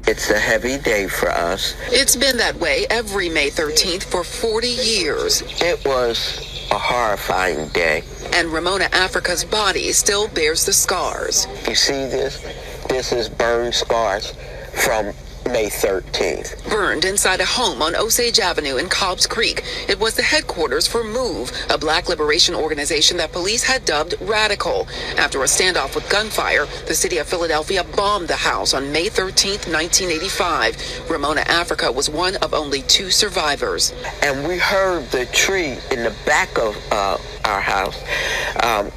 It's a heavy day for us. It's been that way every May 13th for 40 years. It was a horrifying day. And Ramona Africa's body still bears the scars. You see this? This is burned scars from May 13th. Burned inside a home on Osage Avenue in Cobbs Creek. It was the headquarters for MOVE, a black liberation organization that police had dubbed radical. After a standoff with gunfire, the city of Philadelphia bombed the house on May 13th, 1985. Ramona Africa was one of only 2 survivors. And we heard the tree in the back of our house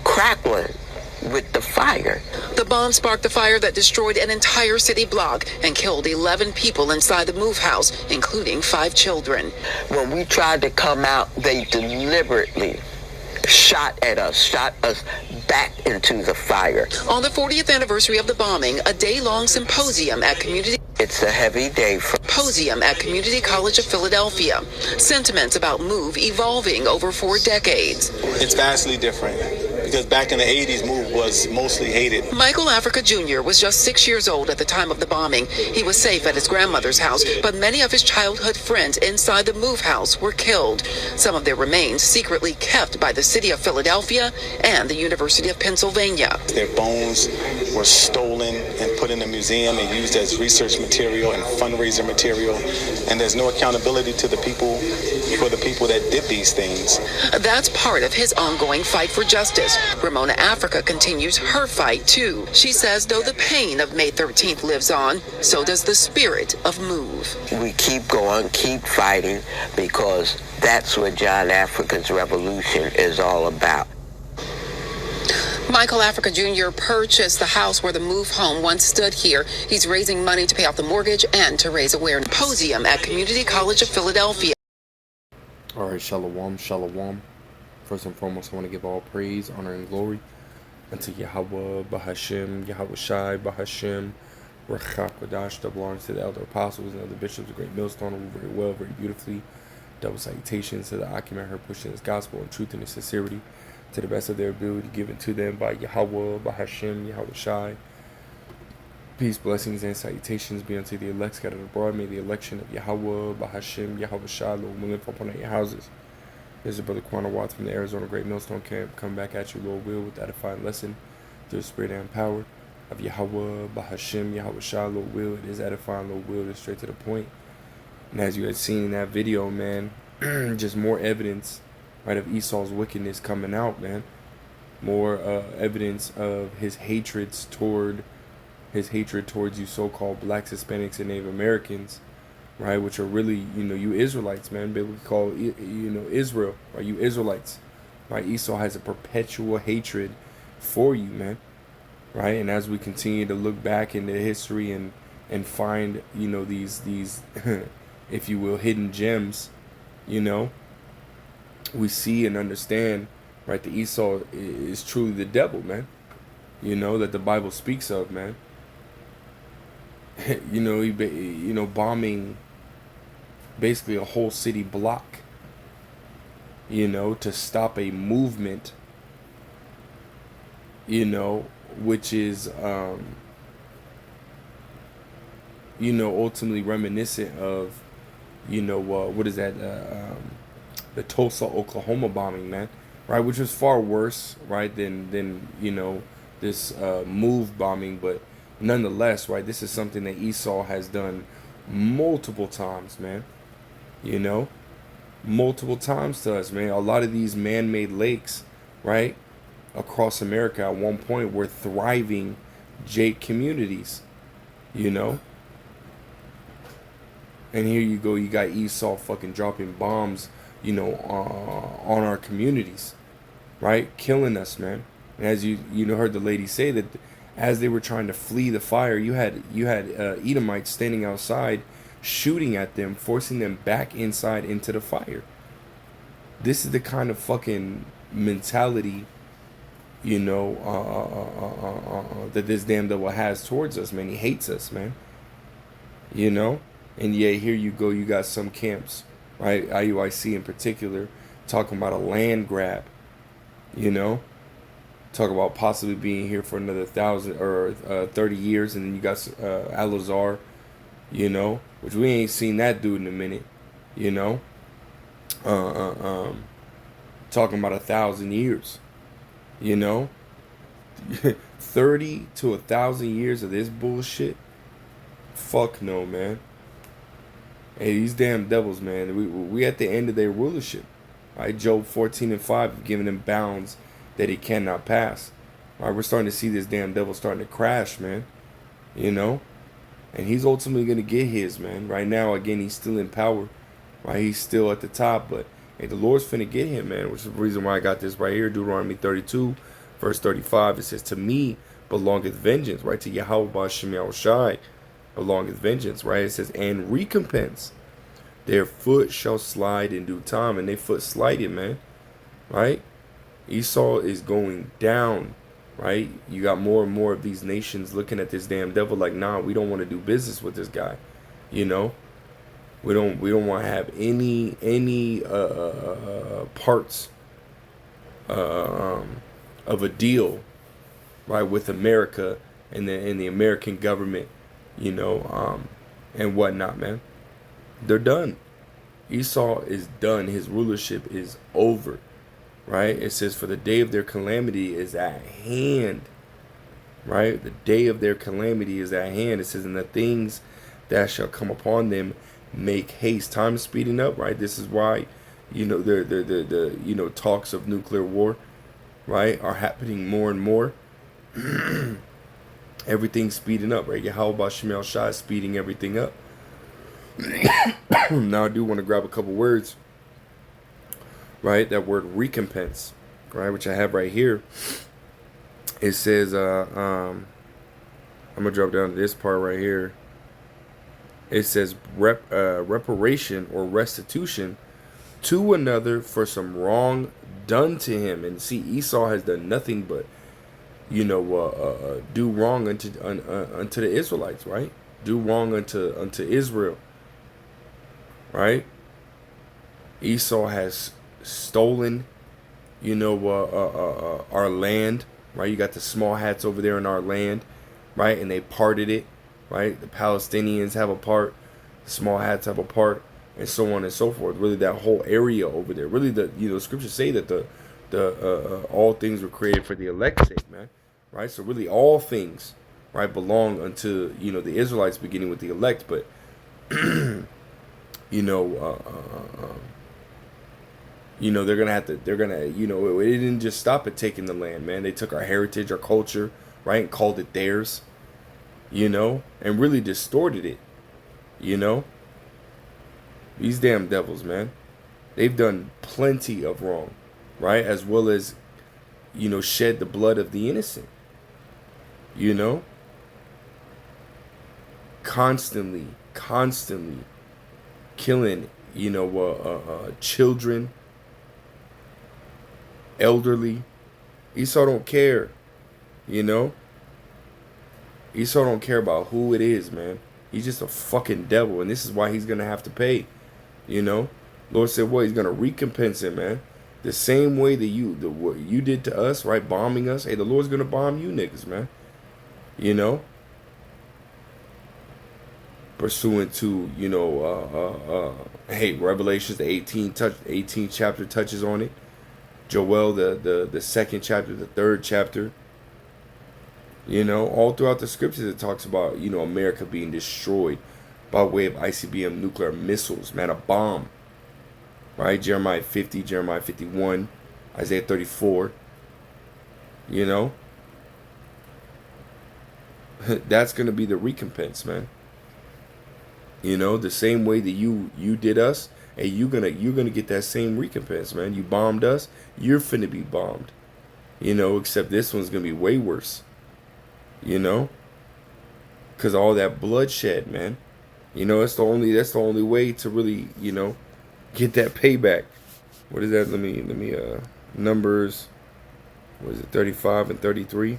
crackling with the fire. The bomb sparked the fire that destroyed an entire city block and killed 11 people inside the MOVE house, including 5 children. When we tried to come out, they deliberately shot us back into the fire. On the 40th anniversary of the bombing, a day-long symposium at Community It's a heavy day for Community College of Philadelphia. Sentiments about MOVE evolving over 4 decades. It's vastly different because back in the 80s, MOVE was mostly hated. Michael Africa Jr. was just 6 years old at the time of the bombing. He was safe at his grandmother's house, but many of his childhood friends inside the MOVE house were killed. Some of their remains secretly kept by the city of Philadelphia and the University of Pennsylvania. Their bones were stolen and put in a museum and used as research material and fundraiser material. And there's no accountability to the people, for the people that did these things. That's part of his ongoing fight for justice. Ramona Africa continues her fight, too. She says though the pain of May 13th lives on, so does the spirit of MOVE. We keep going, keep fighting, because that's what John Africa's revolution is all about. Michael Africa Jr. purchased the house where the MOVE home once stood here. He's raising money to pay off the mortgage and to raise awareness. Symposium at Community College of Philadelphia. All right, shalom, shalom. First and foremost, I want to give all praise, honor, and glory unto Yahweh, Bahashem, Yahweh Shai, Bahashem, Rachak Kodash, that belongs to the elder apostles and other bishops of Great Millstone, who very well, very beautifully. Double salutations to the Akim her pushing his gospel and truth and his sincerity to the best of their ability, given to them by Yahweh, Bahashem, Yahweh Shai. Peace, blessings, and salutations be unto the elect scattered abroad. May the election of Yahweh, Bahashem, Yahweh Shai, Lord willing, fall upon your houses. This is Brother Quanah Watts from the Arizona Great Millstone Camp. Come back at you, Lord will, with that edifying lesson through the spirit and power of Yahweh, Bahashem, Yahweh Shai, Lord will. It is edifying, Lord will. It is straight to the point. And as you had seen in that video, man, just more evidence, right, of Esau's wickedness coming out, man. More evidence of his hatreds towards you so-called blacks, Hispanics, and Native Americans, right, which are really, you Israelites, man, biblically called, Israel, right, you Israelites, right. Esau has a perpetual hatred for you, man, right. And as we continue to look back into history and find, these if you will, hidden gems, we see and understand, right, that Esau is truly the devil, man, that the Bible speaks of, man. Bombing basically a whole city block, to stop a movement, which is, ultimately reminiscent of, what is that, the Tulsa, Oklahoma bombing, man, right, which was far worse, right, than this MOVE bombing, but nonetheless, right, this is something that Esau has done multiple times, man. Multiple times to us, man. A lot of these man-made lakes, right, across America at one point were thriving Jake communities, And here you go, you got Esau fucking dropping bombs, on our communities, right, killing us, man. And as you heard the lady say that, as they were trying to flee the fire, you had Edomites standing outside, shooting at them, forcing them back inside into the fire. This is the kind of fucking mentality, that this damn devil has towards us, man. He hates us, man. And yeah, here you go, you got some camps, right, IUIC in particular, talking about a land grab, talk about possibly being here for another 1,000 or 30 years, and then you got Al-Azhar, you know, which we ain't seen that dude in a minute, you know. Uh, Talking about 1,000 years, you know, 30 to 1,000 years of this bullshit. Fuck no, man. Hey, these damn devils, man. We at the end of their rulership. Right, Job 14:5, giving him bounds that he cannot pass. All right, we're starting to see this damn devil starting to crash, man. You know, and he's ultimately gonna get his, man. Right now, again, he's still in power. Right, he's still at the top, but hey, the Lord's finna get him, man. Which is the reason why I got this right here, Deuteronomy 32, verse 35. It says, "To me belongeth vengeance," right? To Yahweh Ba'Shem Yahushai belongeth vengeance, right? It says, "And recompense. Their foot shall slide in due time," and their foot slided, man. Right? Esau is going down, right? You got more and more of these nations looking at this damn devil like, nah, we don't want to do business with this guy. You know? We don't want to have any parts of a deal, right, with America and the American government, you know, and whatnot, man. They're done. Esau is done. His rulership is over, right? It says, "For the day of their calamity is at hand," right? The day of their calamity is at hand. It says, "And the things that shall come upon them make haste." Time is speeding up, right? This is why, you know, the you know, talks of nuclear war, right, are happening more and more. Everything's speeding up, right? Yahweh Ba'Shem Yahushai is speeding everything up. Now I do want to grab a couple words, right? That word recompense, right, which I have right here. It says, I'm gonna drop down to this part right here. It says reparation or restitution to another for some wrong done to him. And see, Esau has done nothing but, you know, do wrong unto the Israelites, right? Do wrong unto Israel. Right? Esau has stolen, you know, our land, right? You got the small hats over there in our land, right? And they parted it, right? The Palestinians have a part, the small hats have a part, and so on and so forth. Really, that whole area over there. Really, the, you know, scriptures say that the all things were created for the elect's sake, man. Right? So really, all things, right, belong unto, you know, the Israelites, beginning with the elect, but you know, you know, they're gonna, you know, it didn't just stop at taking the land, man. They took our heritage, our culture, right, and called it theirs, you know, and really distorted it, you know. These damn devils, man, they've done plenty of wrong, right, as well as, you know, shed the blood of the innocent, you know, constantly killing, you know, children, elderly. Esau don't care, you know. Esau don't care about who it is, man. He's just a fucking devil, and this is why he's gonna have to pay, you know. Lord said, what? He's gonna recompense him, man. The same way that what you did to us, right, bombing us. Hey, the Lord's gonna bomb you niggas, man. You know. Pursuant to, you know, hey, Revelations, the 18th chapter touches on it. Joel, the second chapter, the third chapter. You know, all throughout the scriptures it talks about, you know, America being destroyed by way of ICBM nuclear missiles, man, a bomb. Right? Jeremiah 50, Jeremiah 51, Isaiah 34. You know? That's going to be the recompense, man. You know, the same way that you did us, and you're gonna get that same recompense, man. You bombed us, you're finna be bombed. You know, except this one's gonna be way worse. You know, cause all that bloodshed, man. You know, that's the only way to really, you know, get that payback. What is that? Let me Numbers. What is it? 35 and 33.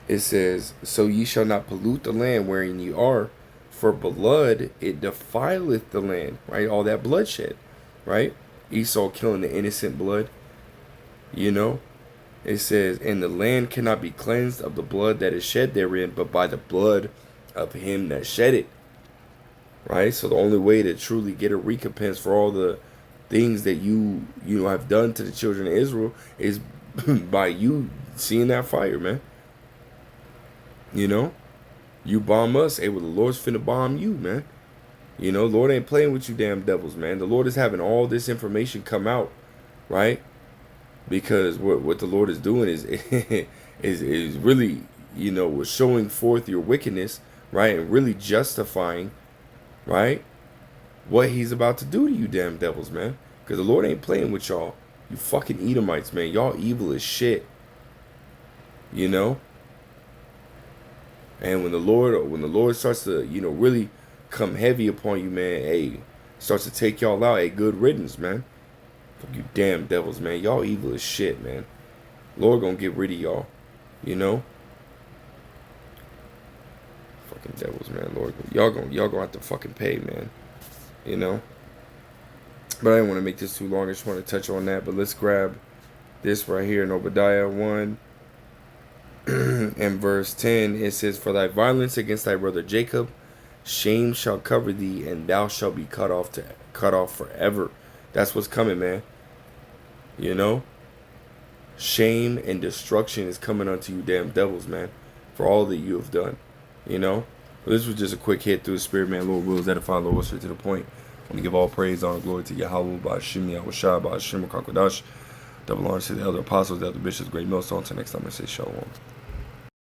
It says, "So ye shall not pollute the land wherein ye are. For blood, it defileth the land," right? All that bloodshed, right? Esau killing the innocent blood, you know? It says, "And the land cannot be cleansed of the blood that is shed therein, but by the blood of him that shed it." right? So the only way to truly get a recompense for all the things that you have done to the children of Israel is by you seeing that fire, man. You know, you bomb us, hey, well, the Lord's finna bomb you, man. You know, Lord ain't playing with you damn devils, man. The Lord is having all this information come out, right? Because what the Lord is doing is is really, you know, showing forth your wickedness, right? And really justifying, right, what he's about to do to you damn devils, man. Because the Lord ain't playing with y'all. You fucking Edomites, man. Y'all evil as shit. You know? And when the Lord starts to, you know, really come heavy upon you, man, hey, starts to take y'all out, hey, good riddance, man. Fuck you damn devils, man. Y'all evil as shit, man. Lord gonna get rid of y'all. You know? Fucking devils, man. Lord, y'all gonna have to fucking pay, man. You know? But I didn't want to make this too long. I just want to touch on that. But let's grab this right here in Obadiah 1 and verse 10. It says, "For thy violence against thy brother Jacob, shame shall cover thee, and thou shalt be cut off forever." That's what's coming, man. You know? Shame and destruction is coming unto you damn devils, man, for all that you have done. You know? But this was just a quick hit through the spirit, man. Lord wills, edify, Lord, straight to the point. I want to give all praise, honor, glory to Yahweh, Ba'ashim, Yahushua, Ba'ashim, Kakodash. Double honor to the elder apostles, the elder bishops, great millstones. Until next time, I say shalom.